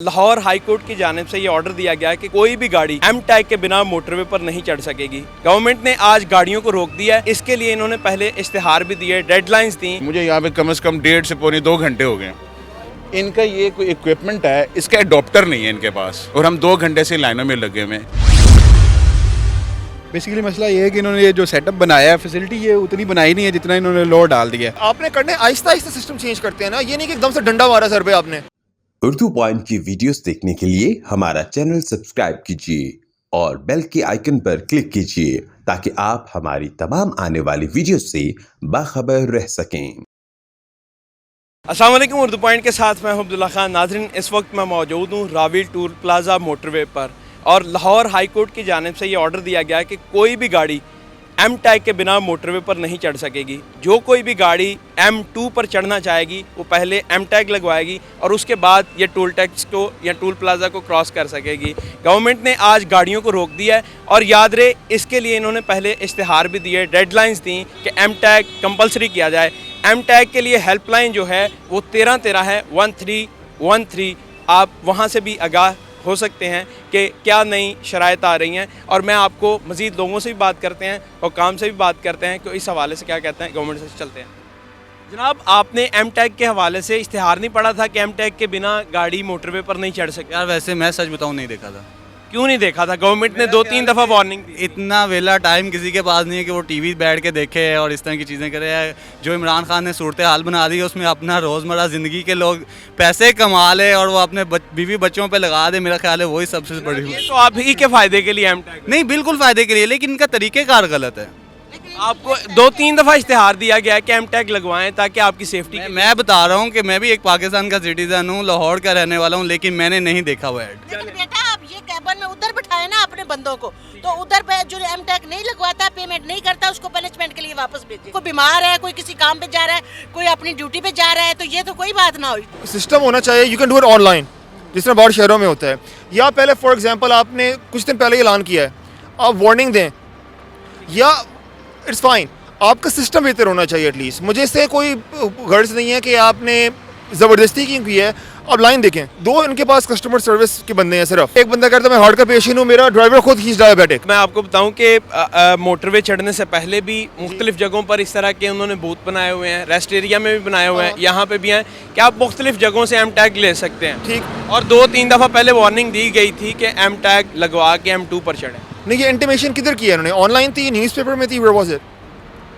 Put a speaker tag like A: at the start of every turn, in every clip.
A: Lahore high court की जानिब से ये ऑर्डर दिया गया है कि कोई भी गाड़ी एम टैग के बिना मोटरवे पर नहीं चढ़ सकेगी। गवर्नमेंट ने आज गाड़ियों को रोक दिया है। इसके लिए इन्होंने पहले इश्तिहार भी दिए, डेडलाइंस दी।
B: मुझे यहाँ पे कम से कम 1.5 से पौने 2 घंटे हो गए। इनका ये कोई इक्विपमेंट है, इसका एडॉप्टर नहीं है इनके पास, और हम 2 घंटे से लाइनों में लगे हुए हैं।
C: बेसिकली मसला ये है कि इन्होंने ये जो सेटअप बनाया है, फैसिलिटी ये उतनी बनाई नहीं है जितना इन्होंने लोड डाल दिया है।
D: आपने करने आहिस्ता आहिस्ता सिस्टम चेंज करते हैं ना, ये नहीं कि एकदम से डंडा मारा सर पे आपने।
E: उर्दू पॉइंट की वीडियोस देखने के लिए हमारा चैनल सब्सक्राइब कीजिए और बेल के आइकन पर क्लिक कीजिए ताकि आप हमारी तमाम आने वाली वीडियो से बाखबर रह सकें।
A: अस्सलाम वालेकुम, उर्दू पॉइंट के साथ मैं अब्दुल्ला खान। नाज़रीन, इस वक्त मैं मौजूद हूँ रावील टूल प्लाजा मोटरवे पर, और लाहौर हाई कोर्ट की जानिब से ये ऑर्डर दिया गया है कि कोई भी गाड़ी एम टैग के बिना मोटरवे पर नहीं चढ़ सकेगी। जो कोई भी गाड़ी M2 पर चढ़ना चाहेगी वो पहले एम टैग लगवाएगी और उसके बाद ये टोल टैक्स को या टोल प्लाजा को क्रॉस कर सकेगी। गवर्नमेंट ने आज गाड़ियों को रोक दिया है और याद रहे इसके लिए इन्होंने पहले इश्तिहार भी दिए, डेडलाइंस दी कि एम टैग कंपलसरी किया जाए। एम टैग के लिए हेल्पलाइन जो है वो 1313 है, 1313। आप वहाँ से भी आगाह हो सकते हैं कि क्या नई शराइत आ रही हैं, और मैं आपको मज़ीद लोगों से भी बात करते हैं और काम से भी बात करते हैं कि इस हवाले से क्या कहते हैं। गवर्नमेंट से चलते हैं। जनाब, आपने एम टैग के हवाले से इश्तिहार नहीं पढ़ा था कि एम टैग के बिना गाड़ी मोटरवे पर नहीं चढ़ सकती?
F: यार वैसे मैं सच बताऊं नहीं देखा था।
A: क्यों नहीं देखा था? गवर्नमेंट ने 2-3 दफ़ा वार्निंग दी।
F: इतना वेला टाइम किसी के पास नहीं है कि वो टीवी बैठ के देखे और इस तरह की चीज़ें करे। जो इमरान खान ने सूरत हाल बना दी है उसमें अपना रोज़मर्रा ज़िंदगी के लोग पैसे कमा ले और वो अपने बीवी बच्चों पे लगा दे, मेरा ख्याल है वही सबसे बड़ी।
A: ये तो आप ही के फ़ायदे के लिए एम टैग
F: नहीं, बिल्कुल फ़ायदे के लिए, लेकिन इनका तरीक़ेकार गलत है।
A: आपको 2-3 दफ़ा इश्तिहार दिया गया है कि एम टैग लगवाएं ताकि आपकी सेफ्टी।
F: मैं बता रहा हूँ कि मैं भी एक पाकिस्तान का सिटीज़न हूँ, लाहौर का रहने वाला हूँ, लेकिन मैंने नहीं देखा हुआ ऐड।
G: लेकिन बेटा आप ये कैबन में उधर बिठाए ना अपने बंदों को, तो उधर पे जो एम टैग नहीं लगवाता, पेमेंट नहीं करता, उसको पनिशमेंट के लिए वापस भेजिए। कोई बीमार है, कोई किसी काम पे जा रहा है, कोई अपनी ड्यूटी पे जा रहा है, तो ये तो कोई बात ना हुई।
D: सिस्टम होना चाहिए, you can do it online, जिस तरह बाहर शहरों में होता है। या पहले फॉर एग्जांपल आपने कुछ दिन पहले ऐलान किया है, आप वार्निंग दें, या इट्स फाइन, आपका सिस्टम बेहतर होना चाहिए एटलीस्ट। मुझे इससे कोई गर्ज नहीं है कि आपने ज़बरदस्ती की हुई है। अब लाइन देखें, 2 इनके पास कस्टमर सर्विस के बंदे हैं सिर्फ। एक बंदा कहता है मैं हार्ट का पेशेंट हूँ, मेरा ड्राइवर खुद ही डायबिटिक।
A: मैं आपको बताऊं कि मोटरवे चढ़ने से पहले भी मुख्तलिफ जगहों पर इस तरह के उन्होंने बूथ बनाए हुए हैं, रेस्ट एरिया में भी बनाए हुए हैं, यहाँ पे भी हैं कि आप मुख्तलिफ जगहों से एम टैग ले सकते हैं।
D: ठीक।
A: और 2-3 दफ़ा पहले वार्निंग दी गई थी कि एम टैग लगवा के M2 पर चढ़ें।
D: नहीं, ये इंटीमेशन किधर की है इन्होंने? ऑनलाइन थी, न्यूज़पेपर में थी, वेयर वाज इट?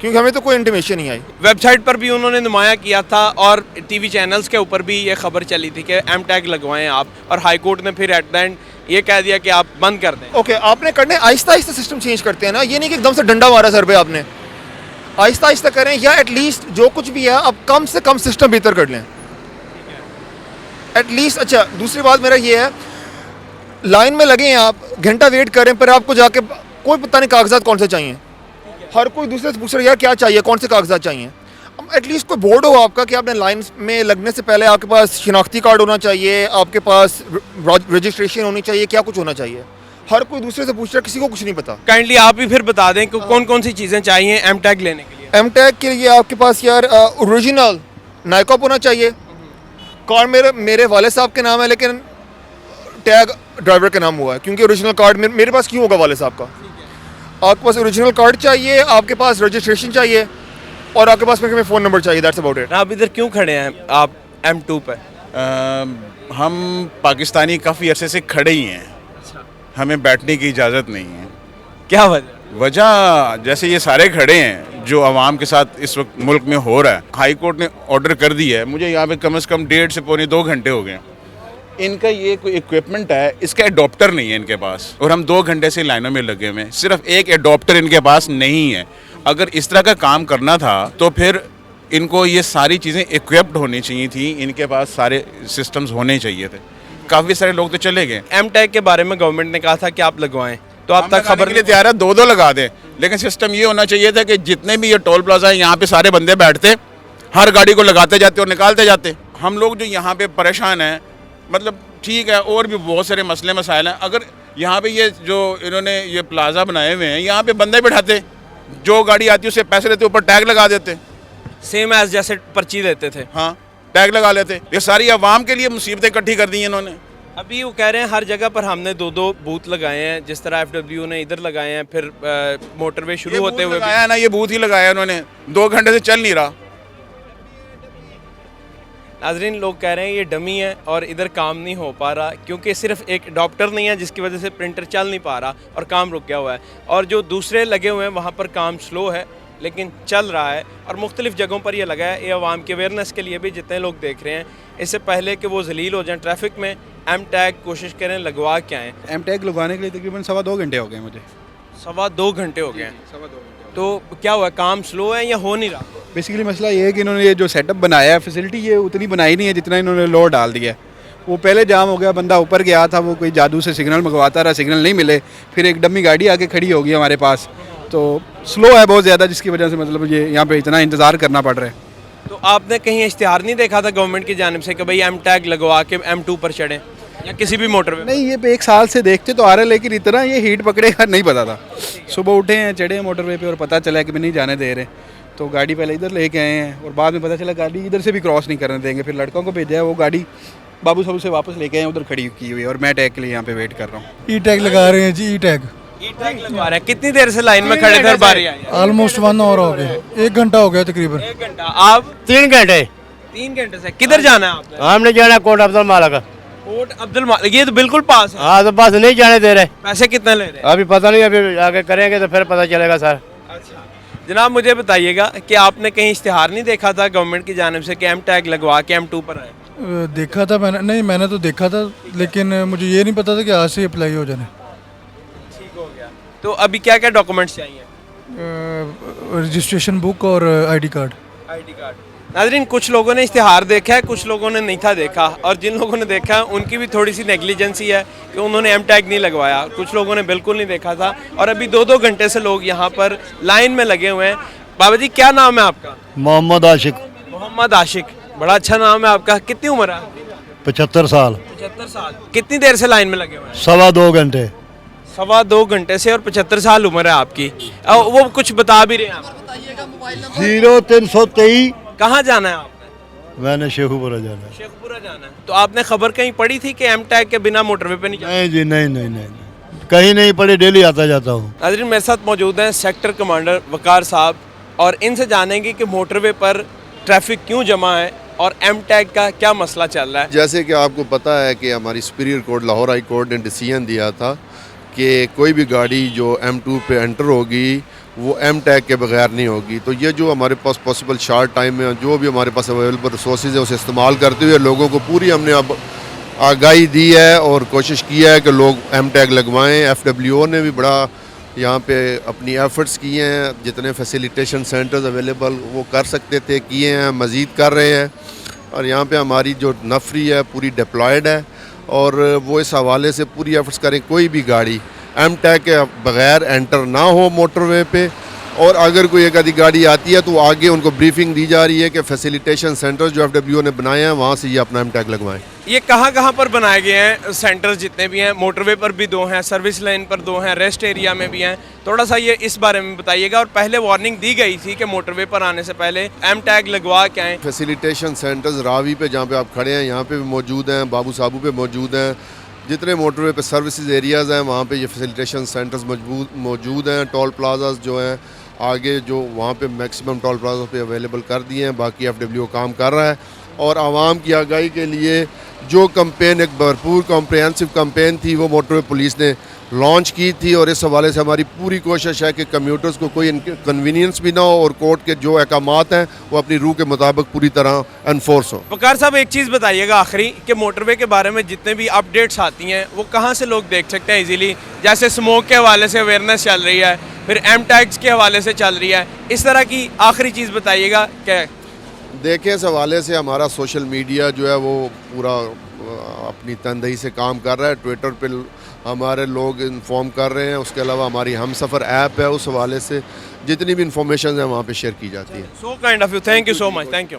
D: क्योंकि हमें तो कोई इंटीमेशन नहीं आई।
A: वेबसाइट पर भी उन्होंने नुमाया किया था और टीवी चैनल्स के ऊपर भी ये खबर चली थी कि एम टैग लगवाएं आप, और हाई कोर्ट ने फिर एट द एंड ये कह दिया कि आप बंद कर दें।
D: ओके, आपने करने आहिस्ता आहिस्ता सिस्टम चेंज करते हैं ना, ये नहीं कि एकदम से डंडा मारा सर पे आपने। आहिस्ता आहिस्ता करें, या एटलीस्ट जो कुछ भी है अब कम से कम सिस्टम बेहतर कर लें एटलीस्ट। अच्छा, दूसरी बात मेरा ये है, लाइन में लगे हैं आप, घंटा वेट करें, पर आपको जाके कोई पता नहीं कागजात कौन से चाहिए। हर कोई दूसरे से पूछ रहा है यार क्या चाहिए, कौन से कागजात चाहिए। एटलीस्ट कोई बोर्ड हो आपका कि आपने लाइन में लगने से पहले आपके पास शिनाख्ती कार्ड होना चाहिए, आपके पास रजिस्ट्रेशन होनी चाहिए, क्या कुछ होना चाहिए। हर कोई दूसरे से पूछ रहा है, किसी को कुछ नहीं पता।
A: काइंडली आप ही फिर बता दें कि कौन कौन सी चीज़ें चाहिए एम टैग लेने के लिए।
D: एम टैग के लिए आपके पास यार ओरिजिनल नाइकॉप होना चाहिए। कार मेरे वाले साहब के नाम है, लेकिन टैग ड्राइवर के नाम हुआ है, क्योंकि ओरिजिनल कार्ड मेरे पास क्यों होगा वाले साहब का। आपके पास ओरिजिनल कार्ड चाहिए, आपके पास रजिस्ट्रेशन चाहिए, और आपके पास मेरे फ़ोन नंबर चाहिए। That's about it.
A: आप इधर क्यों खड़े हैं आप M2 पे?
B: हम पाकिस्तानी काफ़ी अरसे से खड़े ही हैं, हमें बैठने की इजाज़त नहीं है।
A: क्या वजह?
B: वजह जैसे ये सारे खड़े हैं जो आवाम के साथ इस वक्त मुल्क में हो रहा है। हाई कोर्ट ने ऑर्डर कर दिया है, मुझे यहाँ पे कम से कम 1.5 से पौने 2 घंटे हो गए। इनका ये कोई इक्विपमेंट है, इसका एडॉप्टर नहीं है इनके पास, और हम 2 घंटे से लाइनों में लगे हुए हैं। सिर्फ एक एडॉप्टर इनके पास नहीं है। अगर इस तरह का काम करना था तो फिर इनको ये सारी चीज़ें इक्विप्ड होनी चाहिए थी, इनके पास सारे सिस्टम्स होने चाहिए थे। काफ़ी सारे लोग तो चले गए।
A: एम टैग के बारे में गवर्नमेंट ने कहा था कि आप लगवाएं, तो आप तक खबर
B: के लिए तैयार है, 2-2 लगा दें, लेकिन सिस्टम ये होना चाहिए था कि जितने भी ये टोल प्लाजा है यहाँ पे सारे बंदे बैठते, हर गाड़ी को लगाते जाते और निकालते जाते। हम लोग जो यहाँ पे परेशान हैं, मतलब ठीक है, और भी बहुत सारे मसले मसाइल हैं। अगर यहाँ पे ये जो इन्होंने ये प्लाजा बनाए हुए हैं, यहाँ पे बंदे बिठाते, जो गाड़ी आती है उससे पैसे लेते, ऊपर टैग लगा देते,
A: सेम एज जैसे पर्ची देते थे।
B: हाँ, टैग लगा लेते। ये सारी आवाम के लिए मुसीबतें इकट्ठी कर दी हैं इन्होंने।
A: अभी वो कह रहे हैं हर जगह पर हमने 2-2 बूथ लगाए हैं, जिस तरह FW ने इधर लगाए हैं, फिर मोटरवे शुरू होते हुए
B: लगाया ना, ये बूथ ही लगाया उन्होंने, 2 घंटे से चल नहीं रहा।
A: नाजरीन, लोग कह रहे हैं ये डमी है और इधर काम नहीं हो पा रहा, क्योंकि सिर्फ एक अडॉप्टर नहीं है जिसकी वजह से प्रिंटर चल नहीं पा रहा और काम रुक गया हुआ है, और जो दूसरे लगे हुए हैं वहाँ पर काम स्लो है लेकिन चल रहा है। और मुख्तलिफ जगहों पर ये लगा है, ये आवाम के अवेयरनेस के लिए भी, जितने लोग देख रहे हैं, इससे पहले कि वो जलील हो जाएं ट्रैफिक में, एम टैग कोशिश करें लगवा के आएँ।
C: एम टैग लगवाने के लिए तकरीबन 2.25 घंटे हो गए मुझे।
A: 2.25 घंटे हो गए हैं। तो क्या हुआ, काम स्लो है या हो नहीं रहा?
C: बेसिकली मसला ये है कि इन्होंने ये जो सेटअप बनाया है, फैसिलिटी ये उतनी बनाई नहीं है जितना इन्होंने लोड डाल दिया है। वो पहले जाम हो गया, बंदा ऊपर गया था, वो कोई जादू से सिग्नल मंगवाता रहा, सिग्नल नहीं मिले, फिर एक डमी गाड़ी आके खड़ी होगी हमारे पास, तो स्लो है बहुत ज़्यादा, जिसकी वजह से मतलब ये यहाँ पे इतना इंतज़ार करना पड़ रहा है।
A: तो आपने कहीं इश्तिहार नहीं देखा था गवर्नमेंट की जानिब से कि भाई एम टैग लगवा के M2 पर चढ़ें या किसी भी मोटरवे?
C: नहीं, ये 1 साल से देखते तो आ रहे, लेकिन इतना ये हीट पकड़ेगा नहीं पता था। सुबह उठे हैं, चढ़े हैं मोटरवे पे और पता चला कि भी नहीं जाने दे रहे, तो गाड़ी पहले इधर लेके आए हैं और बाद में पता चला गाड़ी इधर से भी क्रॉस नहीं करने देंगे। फिर लड़कों को भेजा है, वो गाड़ी बाबू साहब से वापस लेके आए, उधर खड़ी की हुई है और मैं टैग के लिए यहाँ पे वेट कर रहा हूँ।
H: ई टैग लगा रहे हैं जी, ई टैग
A: लगवा रहे हैं। कितनी देर से लाइन में खड़े थे? बारी आई है?
H: ऑलमोस्ट 1 आवर हो गया, 1 घंटा हो गया तकरीबन।
A: 1 घंटा। आप
I: 3 घंटे
A: 3 घंटे से किधर जाना है आपने?
I: हमने जाना कोट अब्दुल मालिक।
A: कोट अब्दुल मालिक, ये तो बिल्कुल पास है।
I: हाँ, तो बस नहीं जाने दे रहे।
A: पैसे कितने ले रहे हैं?
I: अभी पता नहीं, अभी आगे करेंगे तो फिर पता चलेगा सर।
A: अच्छा जनाब, मुझे बताइएगा कि आपने कहीं इश्तिहार नहीं देखा था गवर्नमेंट की जानिब से कि एम टैग लगवा के M2 पर आए?
H: देखा था मैंने, नहीं मैंने तो देखा था, लेकिन मुझे ये नहीं पता था कि आज से अप्लाई हो जाने।
A: ठीक हो गया। तो अभी क्या क्या डॉक्यूमेंट्स चाहिए?
H: रजिस्ट्रेशन बुक और ID कार्ड।
A: ID card. नाज़रीन, कुछ लोगों ने इश्तिहार देखा है, कुछ लोगों ने नहीं था देखा, और जिन लोगों ने देखा है उनकी भी थोड़ी सी नेग्लिजेंसी है कि उन्होंने एम टैग नहीं लगवाया। कुछ लोगों ने बिल्कुल नहीं देखा था और अभी 2-2 घंटे से लोग यहाँ पर लाइन में लगे हुए हैं। बाबा जी, क्या नाम है आपका?
I: मोहम्मद आशिक।
A: मोहम्मद आशिक, बड़ा अच्छा नाम है आपका। कितनी उम्र है?
I: 75 साल।
A: 75 साल। कितनी देर से लाइन में लगे हुए हैं?
I: 2.25 घंटे।
A: 2.25 घंटे से, और 75 साल उम्र है आपकी। वो कुछ बता भी रहे हैं आप।
I: 0323।
A: कहाँ जाना है आपने?
I: मैंने शेखुपुरा जाना है।
A: शेखपुरा जाना है। तो आपने खबर कहीं पढ़ी थी कि एम टैग के बिना मोटरवे पे नहीं जाना?
I: नहीं जी, नहीं, कहीं नहीं पढ़ी, डेली आता जाता हूँ।
A: नाज़रीन, मेरे साथ मौजूद हैं सेक्टर कमांडर वकार साहब, और इनसे जानेंगे कि मोटरवे पर ट्रैफिक क्यों जमा है और एम टैग का क्या मसला चल रहा है।
J: जैसे कि आपको पता है कि हमारी superior court, Lahore high court ने डिसीजन दिया था कि कोई भी गाड़ी जो M2 पे एंटर होगी वो एम टैग के बगैर नहीं होगी। तो ये जो हमारे पास पॉसिबल शार्ट टाइम में जो भी हमारे पास अवेलेबल रिसोर्सेज है उसे इस्तेमाल करते हुए लोगों को पूरी हमने अब आगाही दी है और कोशिश की है कि लोग एम टैग लगवाएं। FWO ने भी बड़ा यहाँ पे अपनी एफ़र्ट्स किए हैं, जितने फैसिलिटेशन सेंटर्स अवेलेबल वो कर सकते थे किए हैं, मज़ीद कर रहे हैं। और यहाँ पे हमारी जो नफरी है पूरी डिप्लॉयड है और वो इस हवाले से पूरी एफ़र्ट्स करें कोई भी गाड़ी एम टैग के बगैर एंटर ना हो मोटरवे पे, और अगर कोई एक आधी गाड़ी आती है तो आगे उनको ब्रीफिंग दी जा रही है कि फैसिलिटेशन सेंटर्स जो FWO ने बनाए हैं वहाँ से ये अपना एम टैग लगवाएं।
A: ये कहाँ पर बनाए गए हैं सेंटर्स? जितने भी हैं, मोटरवे पर भी 2 हैं, सर्विस लाइन पर 2 हैं, रेस्ट एरिया में भी हैं। थोड़ा सा ये इस बारे में बताइएगा। और पहले वार्निंग दी गई थी कि मोटरवे पर आने से पहले एम टैग लगवा के आएँ।
J: फैसिलिटेशन सेंटर्स रावी पे जहाँ पे आप खड़े हैं यहाँ पे भी मौजूद हैं, बाबू साबू पे मौजूद हैं, जितने मोटरवे पे सर्विसेज एरियाज़ हैं वहाँ पे ये फैसिलिटेशन सेंटर्स मौजूद हैं। टोल प्लाजाज जो हैं आगे जो वहाँ पे मैक्सिमम टोल प्लाजा पे अवेलेबल कर दिए हैं, बाकी FWO काम कर रहा है। और आवाम की आगाही के लिए जो कैंपेन, एक भरपूर कॉम्प्रिहेंसिव कैंपेन थी, वो मोटरवे पुलिस ने लॉन्च की थी और इस हवाले से हमारी पूरी कोशिश है कि कम्यूटर्स को कोई कन्वीनियंस भी ना हो और कोर्ट के जो अहकामात हैं वो अपनी रूह के मुताबिक पूरी तरह एनफोर्स हो।
A: वकार साहब, एक चीज़ बताइएगा आखिरी कि मोटरवे के बारे में जितने भी अपडेट्स आती हैं वो कहाँ से लोग देख सकते हैं इजीली? जैसे स्मोक के हवाले से अवेयरनेस चल रही है, फिर एम टैग्स के हवाले से चल रही है, इस तरह की आखिरी चीज़ बताइएगा। क्या
J: देखें, इस हवाले से हमारा सोशल मीडिया जो है वो पूरा अपनी तनदही से काम कर रहा है। ट्विटर पे हमारे लोग इन्फॉर्म कर रहे हैं, उसके अलावा हमारी हम सफ़र ऐप है, उस हवाले से जितनी भी इंफॉर्मेशन है वहाँ पे शेयर की जाती है।
A: So kind of you, thank you so much, thank you.